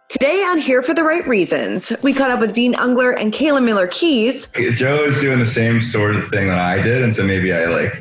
Today on Here for the Right Reasons, we caught up with Dean Unglert and Kayla Miller-Keys. Joe is doing the same sort of thing that I did, and so maybe I'm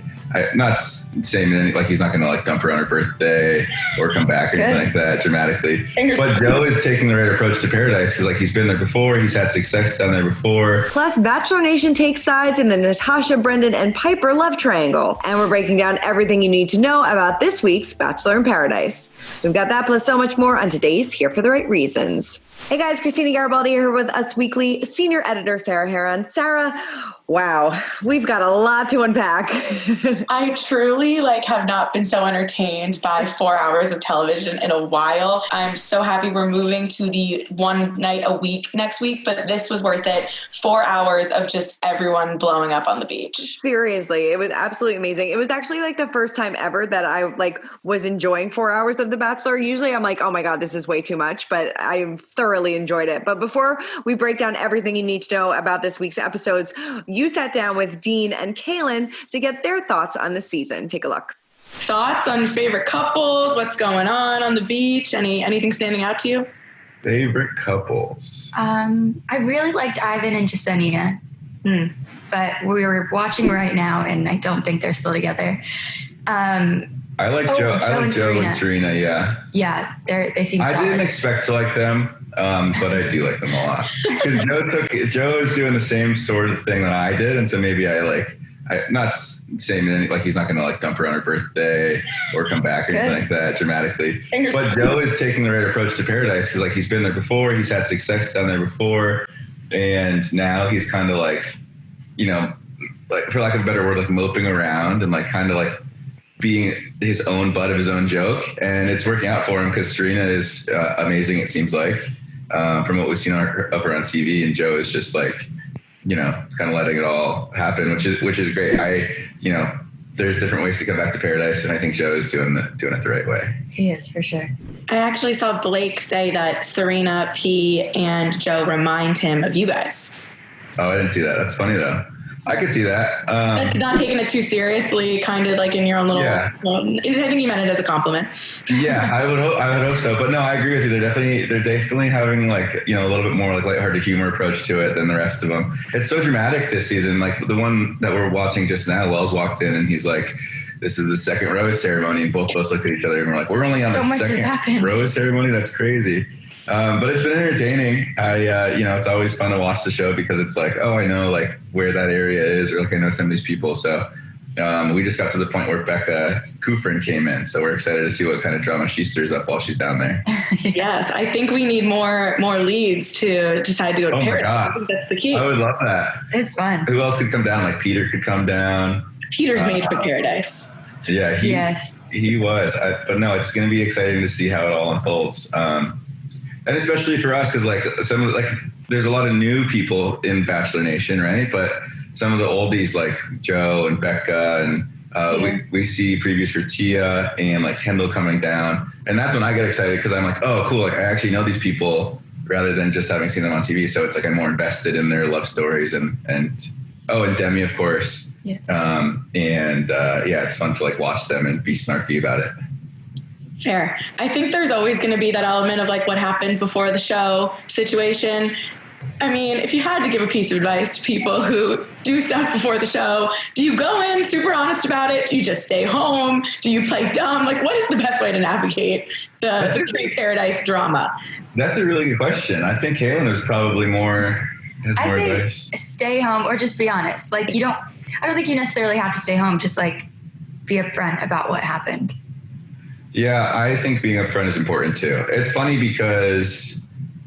not saying anything, like he's not going to like dump her on her birthday or come back or anything like that dramatically. But Joe is taking the right approach to Paradise because like he's been there before, he's had success down there before. Plus, Bachelor Nation takes sides in the Natasha, Brendan, and Pieper love triangle. And we're breaking down everything you need to know about this week's Bachelor in Paradise. We've got that plus so much more on today's Here for the Right Reasons. Hey guys, Christina Garibaldi here with Us Weekly senior editor Sarah Heron. Sarah, wow, we've got a lot to unpack. I truly have not been so entertained by 4 hours of television in a while. I'm so happy we're moving to the one night a week next week, but this was worth it. 4 hours of just everyone blowing up on the beach. Seriously, it was absolutely amazing. It was actually the first time ever that I was enjoying 4 hours of The Bachelor. Usually I'm like, oh my God, this is way too much, but I thoroughly enjoyed it. But before we break down everything you need to know about this week's episodes, you sat down with Dean and Kaylin to get their thoughts on the season. Take a look. Thoughts on favorite couples? What's going on the beach? Anything standing out to you? Favorite couples? I really liked Ivan and Jasenia, but we were watching right now, and I don't think they're still together. I like Joe. I like Joe and Serena. Yeah, they seem. I solid. didn't expect to like them, but I do like them a lot because Joe is doing the same sort of thing that I did, and so maybe I'm not saying anything, like he's not going to like dump her on her birthday or come back or anything like that dramatically. But Joe is taking the right approach to Paradise because he's been there before, he's had success down there before, and now he's kind of for lack of a better word, moping around and being his own butt of his own joke. And it's working out for him because Serena is amazing, it seems like, from what we've seen of her on TV. And Joe is just kind of letting it all happen, which is great. There's different ways to come back to Paradise, and I think Joe is doing it the right way. He is, for sure. I actually saw Blac say that Serena, P, and Joe remind him of you guys. Oh, I didn't see that. That's funny, though. I could see that. Not taking it too seriously, kind of in your own little. Yeah. I think you meant it as a compliment. Yeah, I would hope so. But no, I agree with you. They're definitely having a little bit more lighthearted humor approach to it than the rest of them. It's so dramatic this season. The one that we're watching just now, Wells walked in and he's like, "This is the second rose ceremony," and both of us looked at each other and we're like, "We're only on the second rose ceremony? That's crazy." But it's been entertaining. It's always fun to watch the show because it's I know where that area is, or I know some of these people. So we just got to the point where Becca Thomas came in. So we're excited to see what kind of drama she stirs up while she's down there. Yes, I think we need more leads to decide to go to Paradise. I think that's the key. I would love that. It's fun. Who else could come down? Peter could come down. Peter's made for Paradise. Yeah, he was. But no, it's going to be exciting to see how it all unfolds. And especially for us, because there's a lot of new people in Bachelor Nation, right? But some of the oldies like Joe and Becca and we see previews for Tia and Kendall coming down, and that's when I get excited because I'm like, oh, cool! I actually know these people rather than just having seen them on TV. So it's I'm more invested in their love stories and Demi, of course. Yes. It's fun to watch them and be snarky about it. Fair. I think there's always going to be that element of what happened before the show situation. I mean, if you had to give a piece of advice to people who do stuff before the show, do you go in super honest about it? Do you just stay home? Do you play dumb? What is the best way to navigate the Paradise drama? That's a really good question. I think Kaylin is probably more advice. Stay home or just be honest. I don't think you necessarily have to stay home. Just be upfront about what happened. Yeah, I think being upfront is important too. It's funny because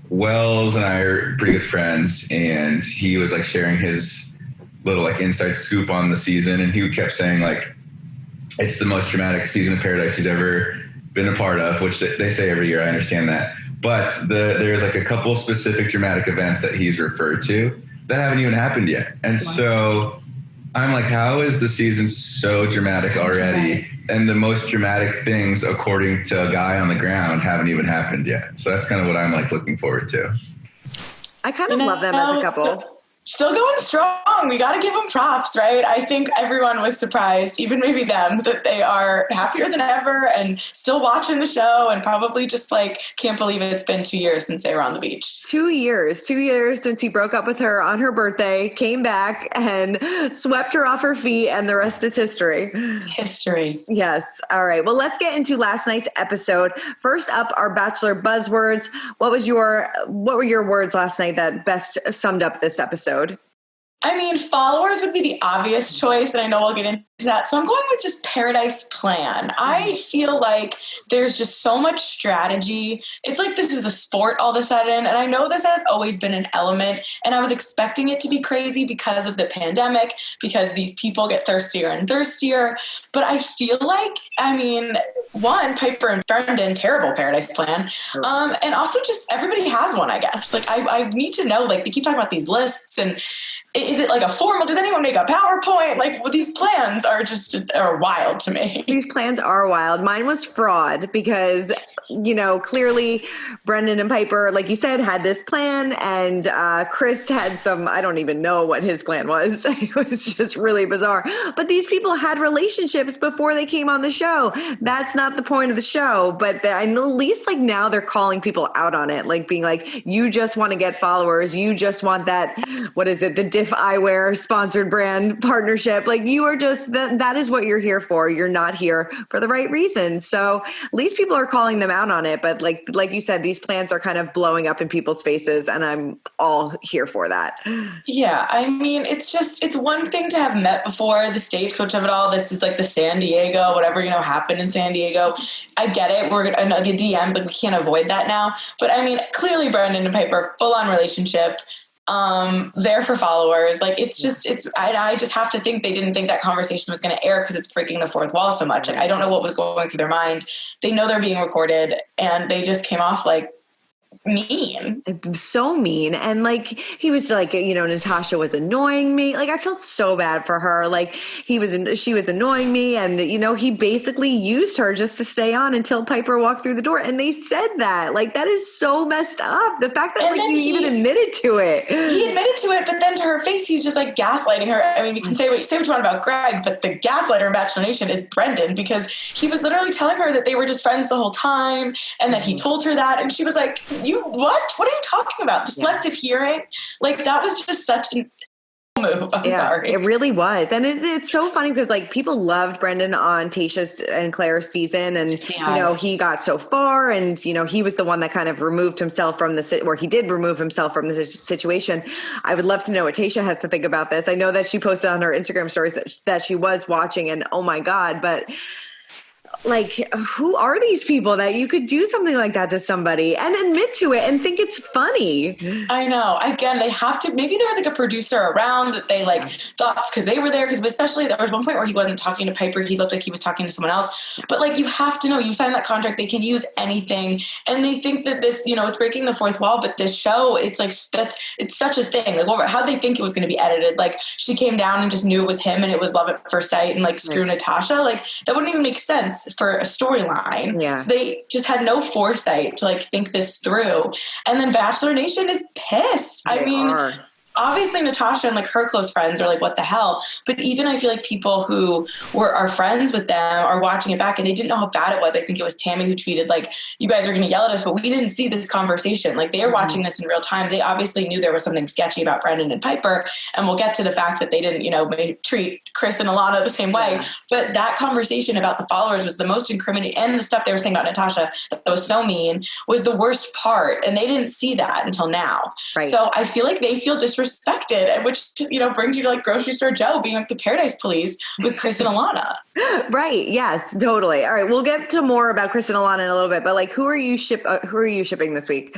Wells and I are pretty good friends, and he was sharing his little inside scoop on the season, and he kept saying it's the most dramatic season of Paradise he's ever been a part of, which they say every year. I understand that, but there's a couple specific dramatic events that he's referred to that haven't even happened yet, and so I'm how is the season so dramatic already? And the most dramatic things, according to a guy on the ground, haven't even happened yet. So that's kind of what I'm looking forward to. I kind of love them as a couple. Still going strong. We got to give them props, right? I think everyone was surprised, even maybe them, that they are happier than ever and still watching the show and probably just like can't believe it's been 2 years since they were on the beach. 2 years since he broke up with her on her birthday, came back and swept her off her feet, and the rest is history. History. Yes. All right. Well, let's get into last night's episode. First up, our Bachelor buzzwords. What were your words last night that best summed up this episode? I mean, followers would be the obvious choice, and I know we'll get into that. So I'm going with just Paradise Plan. I feel like there's just so much strategy. It's like this is a sport all of a sudden, and I know this has always been an element, and I was expecting it to be crazy because of the pandemic, because these people get thirstier and thirstier. But I feel like, I mean, one, Pieper and Brendan, terrible Paradise Plan. And also just everybody has one, I guess. Like, I need to know, like, they keep talking about these lists, and is it like a formal? Does anyone make a PowerPoint? Like, well, these plans are wild to me. These plans are wild. Mine was fraud because, clearly Brendan and Pieper, like you said, had this plan, and Chris had some, I don't even know what his plan was. It was just really bizarre. But these people had relationships before they came on the show. That's not the point of the show. But at least like now they're calling people out on it, like being like, you just want to get followers. You just want that, what is it? The Diff Eyewear sponsored brand partnership. Like you are just, that is what you're here for. You're not here for the right reason. So at least people are calling them out on it. But like you said, these plans are kind of blowing up in people's faces, and I'm all here for that. Yeah. I mean, it's one thing to have met before, the stagecoach of it all. This is like the San Diego, whatever, happened in San Diego. I get it. I know the DMs, like we can't avoid that now. But I mean, clearly Brendan and Pieper, full on relationship. There for followers. Like I just have to think they didn't think that conversation was going to air because it's breaking the fourth wall so much. Like I don't know what was going through their mind. They know they're being recorded, and they just came off like mean. So mean. And like he was like, Natasha was annoying me. Like I felt so bad for her. Like she was annoying me, and he basically used her just to stay on until Pieper walked through the door. And they said that. Like that is so messed up. The fact that he even admitted to it. He admitted to it, but then to her face he's just like gaslighting her. I mean, you can say what you want about Greg, but the gaslighter in Bachelor Nation is Brendan, because he was literally telling her that they were just friends the whole time, and that he told her that, and she was like, what are you talking about? The selective hearing? Like that was just such an move. I'm sorry. It really was. And it's so funny because like people loved Brendan on Tayshia's and Claire's season, and he got so far, and he was the one that kind of removed himself from he did remove himself from the situation. I would love to know what Tayshia has to think about this. I know that she posted on her Instagram stories that she was watching, and oh my God, but like, who are these people that you could do something like that to somebody and admit to it and think it's funny? I know. Again, they have to, maybe there was like a producer around that they like thought because they were there, because especially there was one point where he wasn't talking to Pieper. He looked like he was talking to someone else. But like, you have to know, you sign that contract, they can use anything. And they think that this, it's breaking the fourth wall, but this show, it's like, it's such a thing. Like, how'd they think it was going to be edited? Like she came down and just knew it was him, and it was love at first sight, and like screw Natasha. Like that wouldn't even make sense for a storyline. Yeah. So they just had no foresight to like think this through. And then Bachelor Nation is pissed. I mean, obviously Natasha and like her close friends are like, what the hell? But even I feel like people who are friends with them are watching it back, and they didn't know how bad it was. I think it was Tammy who tweeted like, you guys are going to yell at us, but we didn't see this conversation. Like they are watching this in real time. They obviously knew there was something sketchy about Brendan and Pieper, and we'll get to the fact that they didn't, treat Chris and Alana the same way. But that conversation about the followers was the most incriminating, and the stuff they were saying about Natasha that was so mean was the worst part. And they didn't see that until now. Right. So I feel like they feel disrespected, which brings you to like Grocery Store Joe being like the Paradise Police with Chris and Alana. Right. Yes, totally. All right. We'll get to more about Chris and Alana in a little bit, but like, who are you shipping this week?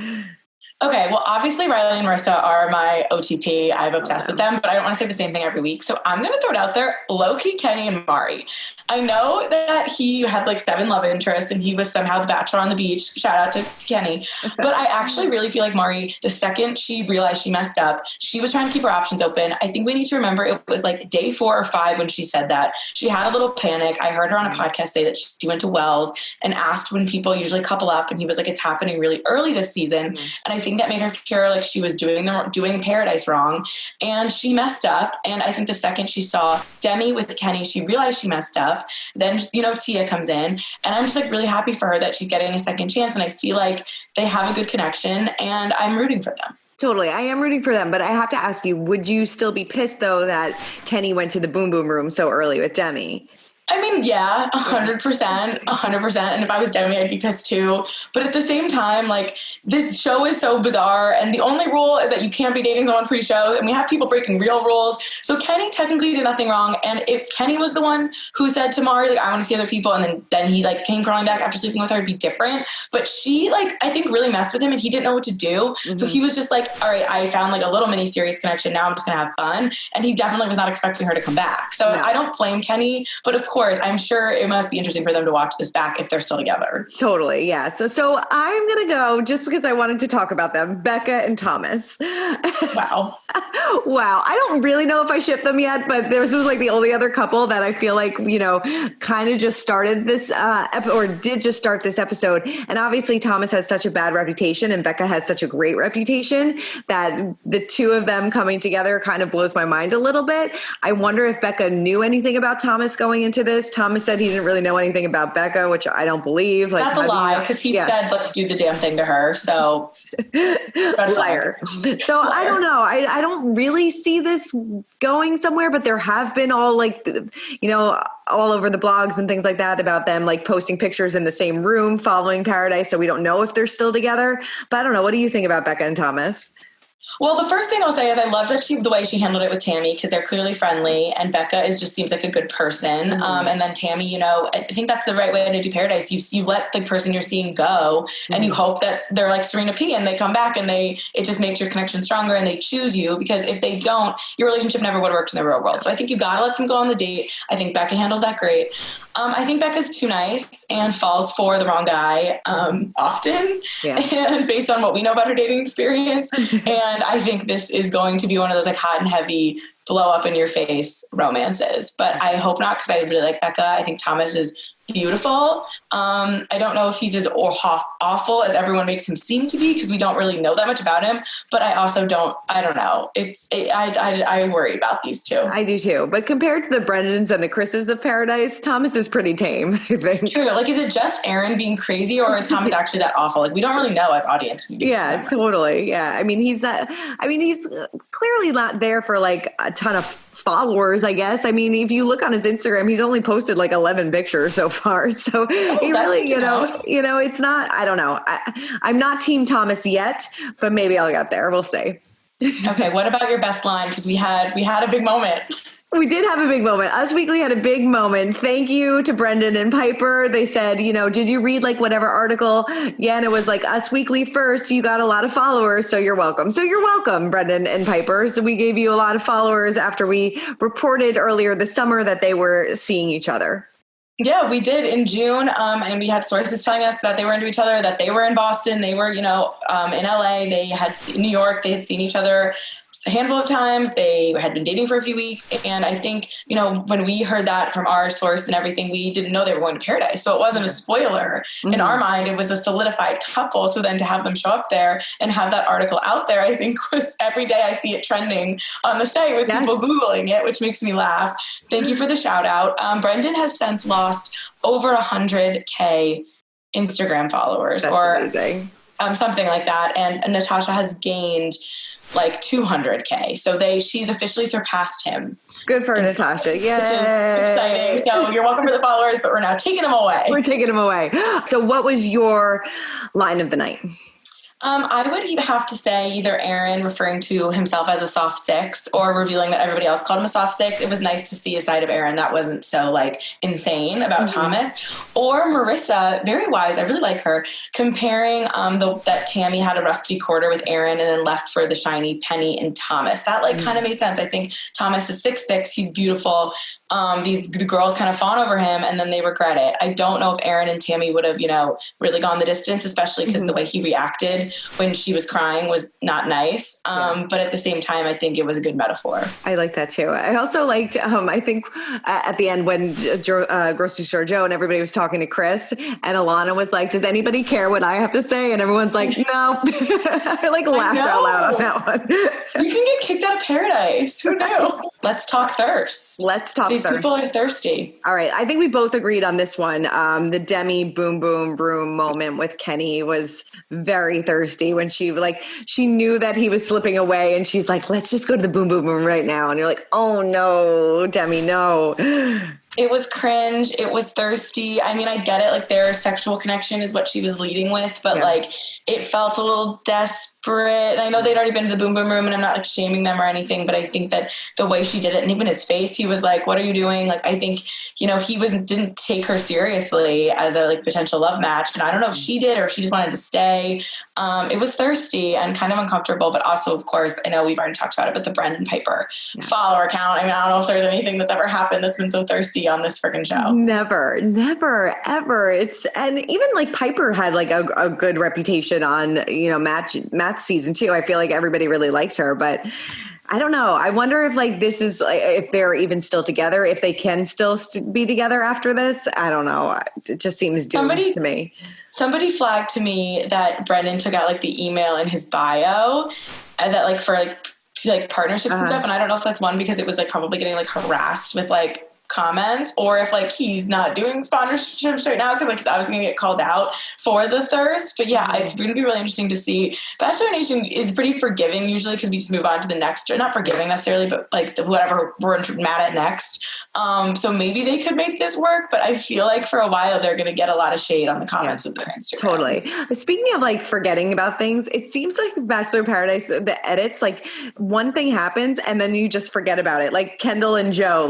Okay, well, obviously Riley and Marissa are my OTP. I'm obsessed with them, but I don't want to say the same thing every week. So I'm going to throw it out there. Low-key Kenny and Mari. I know that he had like 7 love interests, and he was somehow the Bachelor on the beach. Shout out to Kenny. But I actually really feel like Mari, the second she realized she messed up, she was trying to keep her options open. I think we need to remember it was like day 4 or 5 when she said that. She had a little panic. I heard her on a podcast say that she went to Wells and asked when people usually couple up, and he was like, it's happening really early this season. And I think anything that made her feel like she was doing Paradise wrong. And she messed up. And I think the second she saw Demi with Kenny, she realized she messed up. Then, Tia comes in, and I'm just like really happy for her that she's getting a second chance. And I feel like they have a good connection, and I'm rooting for them. Totally. I am rooting for them, but I have to ask you, would you still be pissed though that Kenny went to the boom boom room so early with Demi? I mean, yeah, 100%. And if I was Demi, I'd be pissed too. But at the same time, like, this show is so bizarre. And the only rule is that you can't be dating someone pre-show. And we have people breaking real rules. So Kenny technically did nothing wrong. And if Kenny was the one who said to Mari, like, I want to see other people, and then he, like, came crawling back after sleeping with her, it'd be different. But she, like, I think really messed with him, and he didn't know what to do. Mm-hmm. So he was just like, all right, I found, like, a little mini serious connection. Now I'm just going to have fun. And he definitely was not expecting her to come back. So I don't blame Kenny. But of course, I'm sure it must be interesting for them to watch this back if they're still together. Totally, yeah. So I'm going to go, just because I wanted to talk about them, Becca and Thomas. Wow. Wow. I don't really know if I ship them yet, but this was like the only other couple that I feel like, kind of just started this or did just start this episode. And obviously Thomas has such a bad reputation and Becca has such a great reputation that the two of them coming together kind of blows my mind a little bit. I wonder if Becca knew anything about Thomas going into this. Thomas said he didn't really know anything about Becca, which I don't believe. Like, that's a lie, because he said, let's do the damn thing to her. So liar. So I don't know. I don't really see this going somewhere, but there have been all like, all over the blogs and things like that about them like posting pictures in the same room following Paradise. So we don't know if they're still together, but I don't know. What do you think about Becca and Thomas? Well, the first thing I'll say is I loved the way she handled it with Tammy, because they're clearly friendly, and Becca just seems like a good person. Mm-hmm. And then Tammy, I think that's the right way to do Paradise. You let the person you're seeing go, mm-hmm. and you hope that they're like Serena P and they come back and it just makes your connection stronger and they choose you, because if they don't, your relationship never would have worked in the real world. So I think you got to let them go on the date. I think Becca handled that great. I think Becca's too nice and falls for the wrong guy often, and based on what we know about her dating experience. And I think this is going to be one of those like hot and heavy blow up in your face romances. But I hope not, because I really like Becca. I think Thomas is beautiful. I don't know if he's as awful as everyone makes him seem to be, because we don't really know that much about him. But I also I don't know. I worry about these two. I do too. But compared to the Brendans and the Chris's of Paradise, Thomas is pretty tame, I think. True. Like, is it just Aaron being crazy, or is Thomas actually that awful? Like, we don't really know as audience. Yeah, totally. Yeah. I mean, he's clearly not there for like a ton of followers, I guess. I mean, if you look on his Instagram, he's only posted like 11 pictures so far. So he really, it's not, I don't know. I'm not Team Thomas yet, but maybe I'll get there. We'll see. Okay. What about your best line? Because we had a big moment. We did have a big moment. Us Weekly had a big moment. Thank you to Brendan and Pieper. They said, did you read like whatever article? Yeah, and it was like Us Weekly first. You got a lot of followers, so you're welcome. So you're welcome, Brendan and Pieper. So we gave you a lot of followers after we reported earlier this summer that they were seeing each other. Yeah, we did in June, and we had sources telling us that they were into each other, that they were in Boston, they were, in LA, they had New York, they had seen each other a handful of times. They had been dating for a few weeks. And I think, when we heard that from our source and everything, we didn't know they were going to Paradise. So it wasn't a spoiler. Mm-hmm. In our mind, it was a solidified couple. So then to have them show up there and have that article out there, I think was every day I see it trending on the site with people Googling it, which makes me laugh. Thank you for the shout out. Brendan has since lost over 100K Instagram followers. That's or amazing. Something like that. And Natasha has gained like 200K. So she's officially surpassed him. Good for Natasha. Yeah. Which is exciting. So you're welcome for the followers, but we're now taking them away. We're taking them away. So what was your line of the night? I would have to say either Aaron referring to himself as a soft six or revealing that everybody else called him a soft six. It was nice to see a side of Aaron that wasn't so insane about Thomas. Or Marissa, very wise. I really like her, comparing that Tammy had a rusty quarter with Aaron and then left for the shiny penny in Thomas. That kind of made sense. I think Thomas is 6'6". He's beautiful. the girls kind of fawn over him and then they regret it. I don't know if Aaron and Tammy would have, really gone the distance, especially because the way he reacted when she was crying was not nice. But at the same time, I think it was a good metaphor. I like that too. I also liked, I think at the end when Grocery Store Joe and everybody was talking to Chris and Alana was like, does anybody care what I have to say? And everyone's like, no. I laughed out loud on that one. You can get kicked out of paradise. Who knew? Let's talk thirst. These people are thirsty. All right. I think we both agreed on this one. The Demi boom, boom, broom moment with Kenny was very thirsty when she knew that he was slipping away and she's like, let's just go to the boom, boom, boom right now. And you're like, oh no, Demi, no. It was cringe. It was thirsty. I mean, I get it. Their sexual connection is what she was leading with, but it felt a little desperate. And I know they'd already been to the boom boom room and I'm not shaming them or anything, but I think that the way she did it and even his face, he was like, what are you doing? I think, he didn't take her seriously as a potential love match. And I don't know if she did or if she just wanted to stay. It was thirsty and kind of uncomfortable, but also, of course, I know we've already talked about it, but the Brendan Pieper follower count. I mean, I don't know if there's anything that's ever happened that's been so thirsty on this freaking show. Never, ever. And even Piper had a good reputation on, Matt's season too. I feel like everybody really liked her, but I don't know. I wonder if this is if they're even still together, if they can still be together after this. I don't know. It just seems doomed to me. Somebody flagged to me that Brendan took out the email in his bio and that for partnerships and stuff. And I don't know if that's one because it was probably getting harassed with comments or if he's not doing sponsorships right now because he's obviously gonna get called out for the thirst. But it's going to be really interesting to see. Bachelor Nation is pretty forgiving usually because we just move on to the next, not forgiving necessarily, but whatever we're mad at next. So maybe they could make this work, but I feel for a while they're going to get a lot of shade on the comments of their Instagram. Totally. Speaking of forgetting about things, it seems Bachelor in Paradise, the edits, one thing happens and then you just forget about it. Kendall and Joe,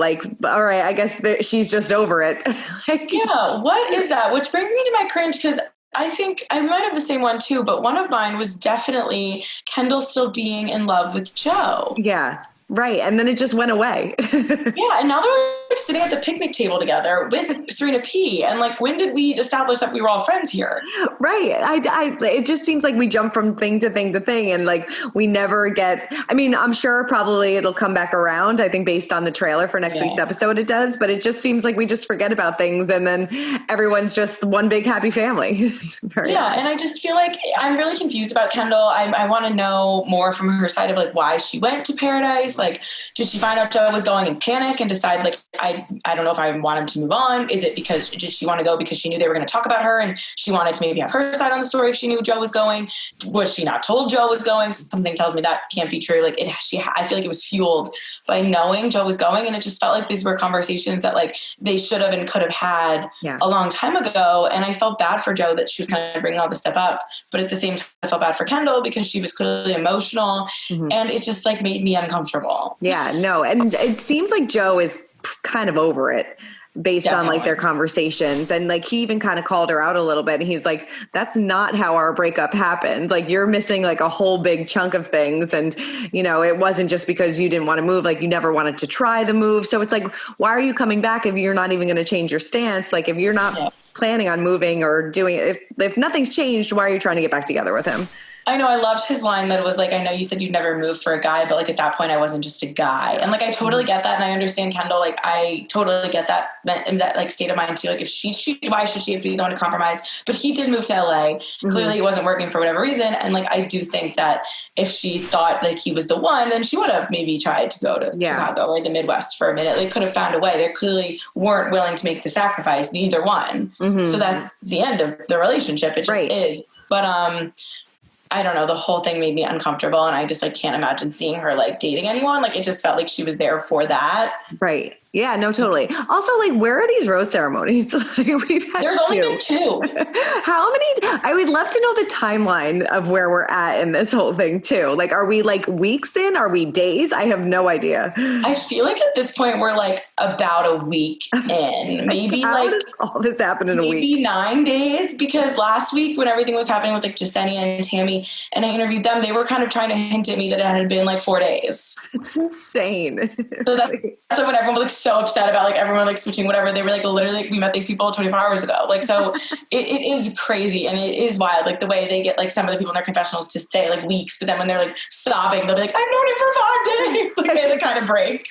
all right, I guess she's just over it. What is that? Which brings me to my cringe because I think I might have the same one too, but one of mine was definitely Kendall still being in love with Joe. Yeah. Right. And then it just went away. And now they're sitting at the picnic table together with Serena P. And when did we establish that we were all friends here? Right. It just seems we jump from thing to thing to thing and we never get, I mean, I'm sure probably it'll come back around. I think based on the trailer for next week's episode, it does, but it just seems we just forget about things and then everyone's just one big happy family. And I just feel I'm really confused about Kendall. I want to know more from her side of why she went to Paradise. Did she find out Joe was going and panic and decide I don't know if I want him to move on? Is it because did she want to go because she knew they were going to talk about her and she wanted to maybe have her side on the story if she knew Joe was going? Was she not told Joe was going? Something tells me that can't be true. I feel it was fueled by knowing Joe was going, and it just felt these were conversations that they should have and could have had a long time ago. And I felt bad for Joe that she was kind of bringing all this stuff up, but at the same time I felt bad for Kendall because she was clearly emotional, and it just made me uncomfortable. Yeah, no. And it seems Joe is kind of over it based on their conversations. And he even kind of called her out a little bit. And he's like, that's not how our breakup happened. You're missing a whole big chunk of things. And, it wasn't just because you didn't want to move. You never wanted to try the move. So it's why are you coming back if you're not even going to change your stance? If you're not planning on moving or doing it, if nothing's changed, why are you trying to get back together with him? I know. I loved his line that it was I know you said you'd never move for a guy, but at that point I wasn't just a guy. And I totally get that. And I understand Kendall. I totally get that state of mind too. If she, why should she have to be the one to compromise? But he did move to LA. Clearly it wasn't working for whatever reason. And I do think that if she thought he was the one, then she would have maybe tried to go to Chicago or the Midwest for a minute. They could have found a way. They clearly weren't willing to make the sacrifice, neither one. So that's the end of the relationship. It just is. But, I don't know. The whole thing made me uncomfortable, and I just can't imagine seeing her dating anyone. It just felt she was there for that. Right. Yeah, no, totally. Also, where are these rose ceremonies? There's only been 2. How many? I would love to know the timeline of where we're at in this whole thing too. Are we weeks in? Are we days? I have no idea. I feel at this point we're about a week in. Maybe How did all this happen in a week? Maybe 9 days, because last week when everything was happening with Jasenia and Tammy, and I interviewed them, they were kind of trying to hint at me that it had been 4 days. It's insane. So that's when everyone was so upset about like everyone like switching whatever. They were like literally like, we met these people 24 hours ago. Like, so it is crazy and it is wild. Like the way they get like some of the people in their confessionals to stay like weeks, but then when they're like sobbing, they'll be like, I've known him for 5 days. Like they like kind of break.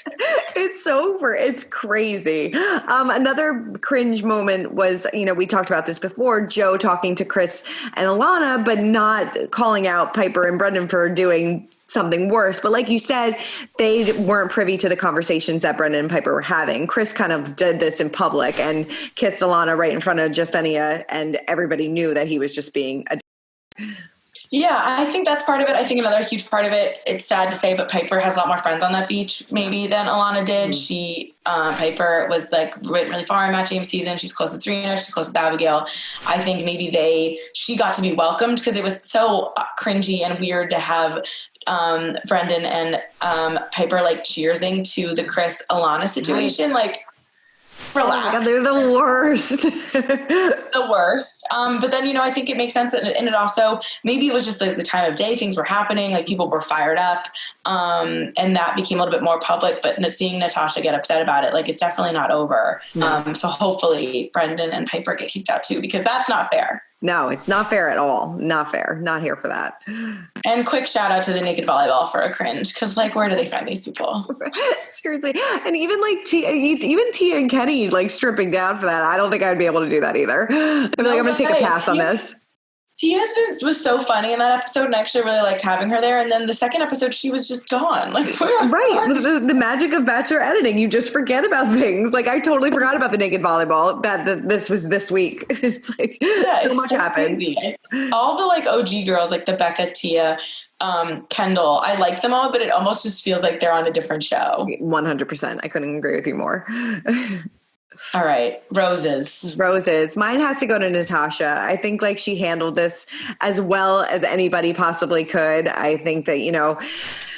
It's crazy. Another cringe moment was, you know, we talked about this before, Joe talking to Chris and Alana, but not calling out Pieper and Brendan for doing something worse. But like you said, they weren't privy to the conversations that Brendan and Pieper were having. Chris kind of did this in public and kissed Alana right in front of Yesenia, and everybody knew that he was just being a Yeah, I think that's part of it. I think another huge part of it, it's sad to say, but Pieper has a lot more friends on that beach maybe than Alana did. Pieper was like went really far in Matt James' season. She's close with Serena. She's close with Abigail. I think maybe she got to be welcomed because it was so cringy and weird to have Brendan and Pieper like cheersing to the Chris Alana situation. Like, relax. Oh my God, they're the worst. The worst. But then, you know, I think it makes sense. And it also, maybe it was just the time of day things were happening, like people were fired up. And that became a little bit more public, but seeing Natasha get upset about it, like it's definitely not over. So hopefully Brendan and Pieper get kicked out too, because that's not fair. No, it's not fair at all. Not fair. Not here for that. And quick shout out to the naked volleyball for a cringe. Cause like, where do they find these people? Seriously. And even like Tia and Kenny like stripping down for that. I don't think I'd be able to do that either. I'm going to take a pass on this. Tia was so funny in that episode, and I actually really liked having her there. And then the second episode, she was just gone. Like, right. The magic of Bachelor editing. You just forget about things. Like I totally forgot about the naked volleyball that this was this week. It's like so much happened. Crazy. All the like OG girls, like the Becca, Tia, Kendall, I like them all, but it almost just feels like they're on a different show. 100%. I couldn't agree with you more. All right. Roses. Mine has to go to Natasha. I think like she handled this as well as anybody possibly could. I think that, you know,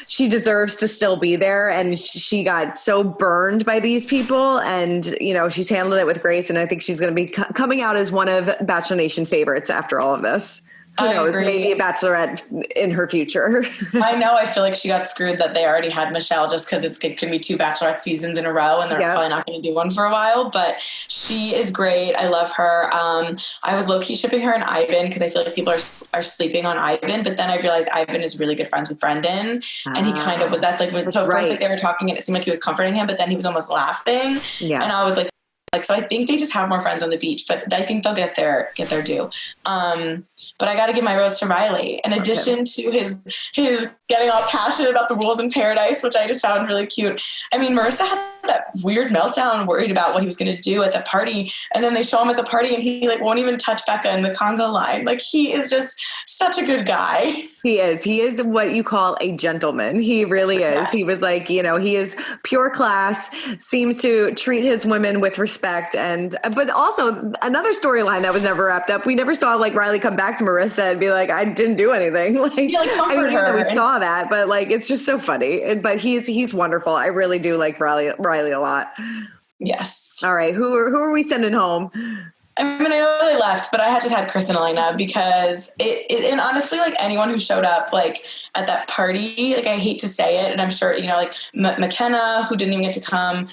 she deserves to still be there, and she got so burned by these people, and, you know, she's handled it with grace. And I think she's going to be coming out as one of Bachelor Nation favorites after all of this. Who knows? Agree. Maybe a Bachelorette in her future. I know. I feel like she got screwed that they already had Michelle just because it's going to be 2 Bachelorette seasons in a row, and they're probably not going to do one for a while. But she is great. I love her. I was low-key shipping her and Ivan because I feel like people are sleeping on Ivan. But then I realized Ivan is really good friends with Brendan, and he kind of was. That's like so. First, like they were talking, and it seemed like he was comforting him, but then he was almost laughing. Yeah. And I was like, so I think they just have more friends on the beach, but I think they'll get their due. But I got to give my rose to Riley. In addition to his getting all passionate about the rules in Paradise, which I just found really cute. I mean, Marissa had that weird meltdown, worried about what he was going to do at the party, and then they show him at the party, and he like won't even touch Becca in the Congo line. Like he is just such a good guy. He is what you call a gentleman. He really is. Yes. He was like, you know, he is pure class. Seems to treat his women with respect, but also another storyline that was never wrapped up. We never saw like Riley come back to Marissa and be like, I didn't do anything. Like, I mean, that we saw that, but like, it's just so funny. But he's wonderful. I really do like Riley a lot. Yes. All right. Who are we sending home? I mean, I know they left, but I just had Chris and Elena because and honestly, like anyone who showed up like at that party, like I hate to say it, and I'm sure, you know, like McKenna, who didn't even get to come,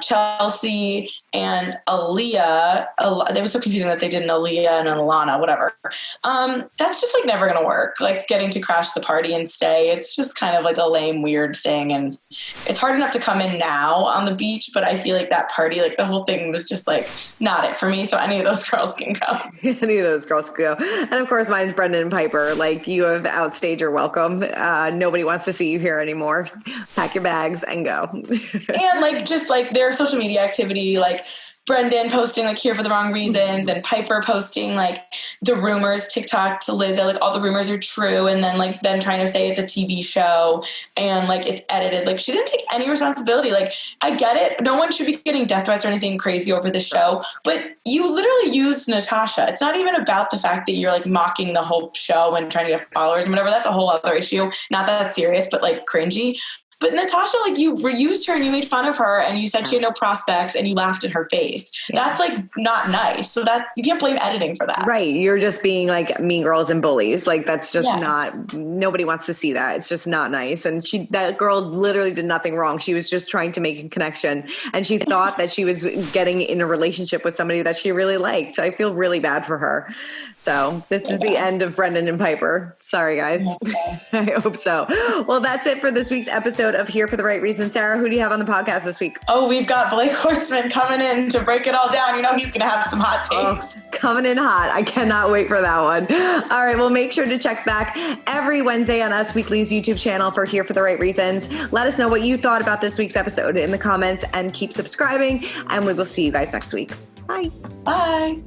Chelsea and Aaliyah. They were so confusing that they did an Aaliyah and an Alana, whatever. That's just like never going to work. Like getting to crash the party and stay. It's just kind of like a lame, weird thing. And it's hard enough to come in now on the beach, but I feel like that party, like the whole thing was just like not it for me. So any of those girls can go. Any of those girls can go. And of course, mine's Brendan and Pieper. Like you have outstayed your welcome. Nobody wants to see you here anymore. Pack your bags and go. And like, just like their social media activity, like Brendan posting like here for the wrong reasons, and Pieper posting like the rumors TikTok to Liz that like all the rumors are true, and then trying to say it's a TV show and like it's edited. Like she didn't take any responsibility. Like I get it, no one should be getting death threats or anything crazy over the show, but you literally used Natasha. It's not even about the fact that you're like mocking the whole show and trying to get followers and whatever. That's a whole other issue. Not that serious, but like cringy. But Natasha, like, you used her and you made fun of her and you said she had no prospects and you laughed in her face. That's like not nice. So that you can't blame editing for that. Right. You're just being like mean girls and bullies. Like that's just not, nobody wants to see that. It's just not nice. And that girl literally did nothing wrong. She was just trying to make a connection and she thought that she was getting in a relationship with somebody that she really liked. I feel really bad for her. So this is the end of Brendan and Pieper. Sorry, guys. I hope so. Well, that's it for this week's episode of Here for the Right Reason. Sarah, who do you have on the podcast this week? Oh, we've got Blake Horstman coming in to break it all down. You know, he's going to have some hot takes. Coming in hot. I cannot wait for that one. All right. Well, make sure to check back every Wednesday on Us Weekly's YouTube channel for Here for the Right Reasons. Let us know what you thought about this week's episode in the comments and keep subscribing. And we will see you guys next week. Bye. Bye.